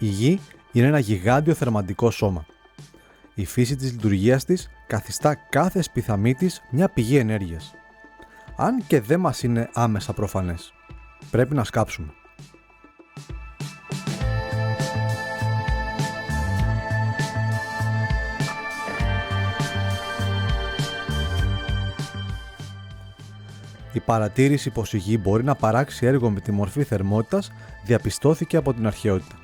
Η Γη είναι ένα γιγάντιο θερμαντικό σώμα. Η φύση της λειτουργίας της καθιστά κάθε σπιθαμή της μια πηγή ενέργειας. Αν και δεν μας είναι άμεσα προφανές, πρέπει να σκάψουμε. Η παρατήρηση πως η Γη μπορεί να παράξει έργο με τη μορφή θερμότητας διαπιστώθηκε από την αρχαιότητα.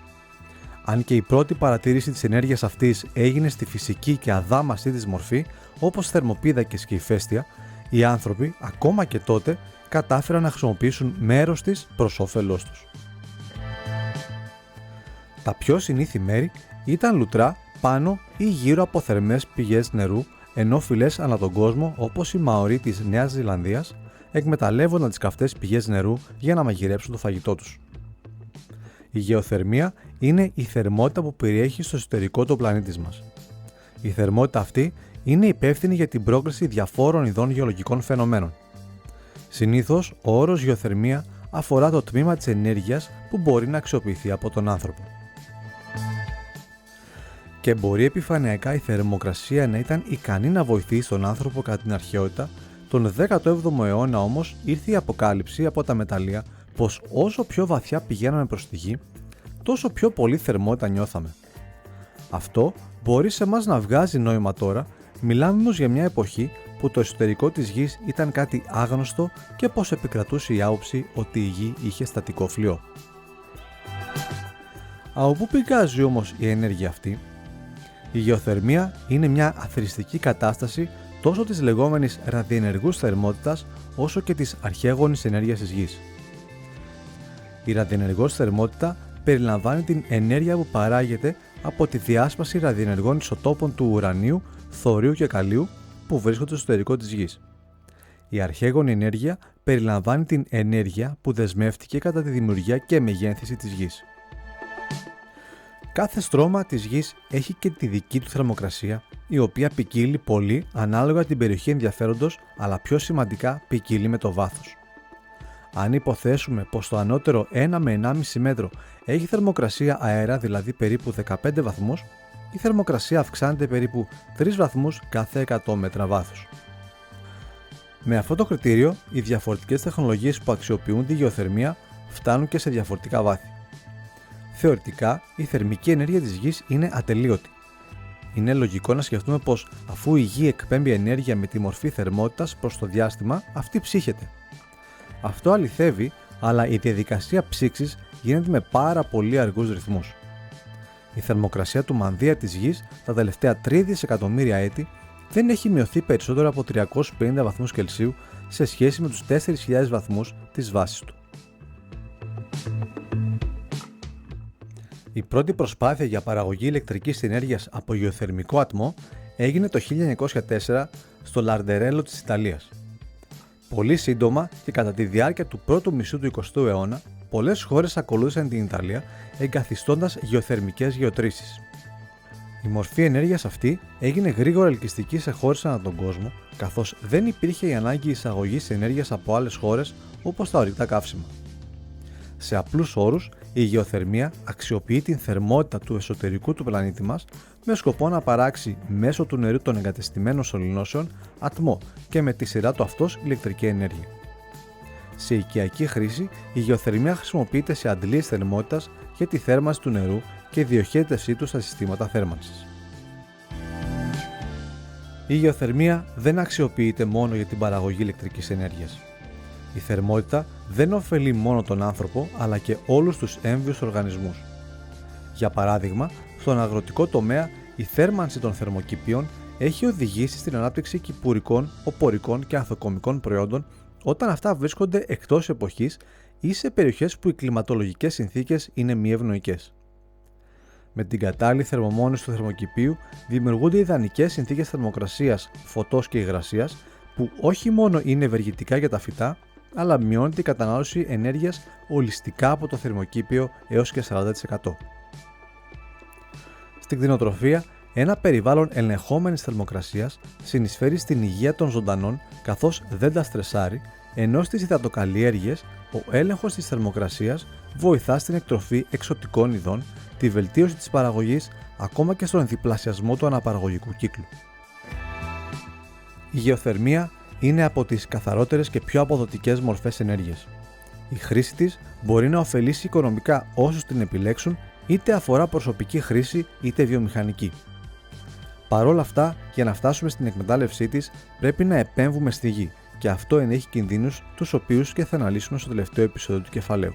Αν και η πρώτη παρατήρηση της ενέργειας αυτής έγινε στη φυσική και αδάμασή της μορφή, όπως θερμοπίδακες και ηφαίστεια, οι άνθρωποι, ακόμα και τότε, κατάφεραν να χρησιμοποιήσουν μέρος της προς όφελός τους. Τα πιο συνήθι μέρη ήταν λουτρά πάνω ή γύρω από θερμές πηγές νερού, ενώ φυλές ανά τον κόσμο, όπως οι Μαορί της Νέας Ζηλανδίας, εκμεταλλεύονταν τις καυτές πηγές νερού για να μαγειρέψουν το φαγητό τους. Η γεωθερμία είναι η θερμότητα που περιέχει στο εσωτερικό του πλανήτης μας. Η θερμότητα αυτή είναι υπεύθυνη για την πρόκριση διαφόρων ειδών γεωλογικών φαινομένων. Συνήθως, ο όρος γεωθερμία αφορά το τμήμα της ενέργειας που μπορεί να αξιοποιηθεί από τον άνθρωπο. Και μπορεί επιφανειακά η θερμοκρασία να ήταν ικανή να βοηθήσει τον άνθρωπο κατά την αρχαιότητα. Τον 17ο αιώνα όμως ήρθε η αποκάλυψη από τα μεταλλεία πως όσο πιο βαθιά πηγαίναμε προς τη Γη, τόσο πιο πολύ θερμότητα νιώθαμε. Αυτό μπορεί σε μας να βγάζει νόημα τώρα, μιλάμε όμως για μια εποχή που το εσωτερικό της Γης ήταν κάτι άγνωστο και πως επικρατούσε η άποψη ότι η Γη είχε στατικό φλοιό. Από πού πηγάζει όμως η ενέργεια αυτή? Η γεωθερμία είναι μια αθροιστική κατάσταση τόσο της λεγόμενης ραδιενεργούς θερμότητας όσο και της αρχαίγονης ενέργειας της Γης. Η ραδιενεργός θερμότητα περιλαμβάνει την ενέργεια που παράγεται από τη διάσπαση ραδιενεργών ισοτόπων του ουρανίου, θωρίου και καλίου που βρίσκονται στο εσωτερικό της Γης. Η αρχαίγονη ενέργεια περιλαμβάνει την ενέργεια που δεσμεύτηκε κατά τη δημιουργία και μεγένθηση της Γης. Κάθε στρώμα της Γης έχει και τη δική του θερμοκρασία, η οποία ποικίλει πολύ ανάλογα την περιοχή ενδιαφέροντος, αλλά πιο σημαντικά ποικίλει με το βάθος. Αν υποθέσουμε πως το ανώτερο 1 με 1,5 μέτρο έχει θερμοκρασία αέρα, δηλαδή περίπου 15 βαθμούς, η θερμοκρασία αυξάνεται περίπου 3 βαθμούς κάθε 100 μέτρα βάθος. Με αυτό το κριτήριο, οι διαφορετικές τεχνολογίες που αξιοποιούν τη γεωθερμία φτάνουν και σε διαφορετικά βάθη. Θεωρητικά, η θερμική ενέργεια της Γης είναι ατελείωτη. Είναι λογικό να σκεφτούμε πως αφού η Γη εκπέμπει ενέργεια με τη μορφή θερμότητας προς το διάστημα, αυτή ψύχεται. Αυτό αληθεύει, αλλά η διαδικασία ψήξης γίνεται με πάρα πολύ αργούς ρυθμούς. Η θερμοκρασία του μανδύα της Γης τα τελευταία 3 δισεκατομμύρια έτη δεν έχει μειωθεί περισσότερο από 350 βαθμούς Κελσίου σε σχέση με τους 4.000 βαθμούς της βάσης του. Η πρώτη προσπάθεια για παραγωγή ηλεκτρικής ενέργειας από γεωθερμικό ατμό έγινε το 1904 στο Λαρντερέλο της Ιταλίας. Πολύ σύντομα και κατά τη διάρκεια του πρώτου μισού του 20ου αιώνα, πολλές χώρες ακολούθησαν την Ιταλία εγκαθιστώντας γεωθερμικές γεωτρήσεις. Η μορφή ενέργειας αυτή έγινε γρήγορα ελκυστική σε χώρες ανά τον κόσμο, καθώς δεν υπήρχε η ανάγκη εισαγωγής ενέργειας από άλλες χώρες όπως τα ορυκτά καύσιμα. Σε απλούς όρους, η γεωθερμία αξιοποιεί την θερμότητα του εσωτερικού του πλανήτη μας με σκοπό να παράξει μέσω του νερού των εγκατεστημένων σωληνώσεων ατμό και με τη σειρά του αυτός ηλεκτρική ενέργεια. Σε οικιακή χρήση, η γεωθερμία χρησιμοποιείται σε αντλίες θερμότητας για τη θέρμανση του νερού και διοχέτευσή του στα συστήματα θέρμανσης. Η γεωθερμία δεν αξιοποιείται μόνο για την παραγωγή ηλεκτρικής ενέργειας. Η θερμότητα δεν ωφελεί μόνο τον άνθρωπο, αλλά και όλους τους έμβιους οργανισμούς. Για παράδειγμα, στον αγροτικό τομέα, η θέρμανση των θερμοκηπίων έχει οδηγήσει στην ανάπτυξη κυπουρικών, οπωρικών και ανθοκομικών προϊόντων όταν αυτά βρίσκονται εκτός εποχής ή σε περιοχές που οι κλιματολογικές συνθήκες είναι μη ευνοϊκές. Με την κατάλληλη θερμομόνωση του θερμοκηπίου δημιουργούνται ιδανικές συνθήκες θερμοκρασίας, φωτός και υγρασίας που όχι μόνο είναι ευεργετικά για τα φυτά, αλλά μειώνεται η κατανάλωση ενέργειας ολιστικά από το θερμοκήπιο έως και 40%. Στην κτηνοτροφία, ένα περιβάλλον ελεγχόμενης θερμοκρασίας συνεισφέρει στην υγεία των ζωντανών καθώς δεν τα στρεσάρει, ενώ στις υδατοκαλλιέργειες ο έλεγχος της θερμοκρασίας βοηθά στην εκτροφή εξωτικών ειδών, τη βελτίωση της παραγωγής, ακόμα και στον διπλασιασμό του αναπαραγωγικού κύκλου. Η γεωθερμία είναι από τις καθαρότερες και πιο αποδοτικές μορφές ενέργειας. Η χρήση της μπορεί να ωφελήσει οικονομικά όσους την επιλέξουν, είτε αφορά προσωπική χρήση είτε βιομηχανική. Παρ' όλα αυτά, για να φτάσουμε στην εκμετάλλευσή της, πρέπει να επέμβουμε στη γη, και αυτό ενέχει κινδύνους, τους οποίους και θα αναλύσουμε στο τελευταίο επεισόδιο του κεφαλαίου.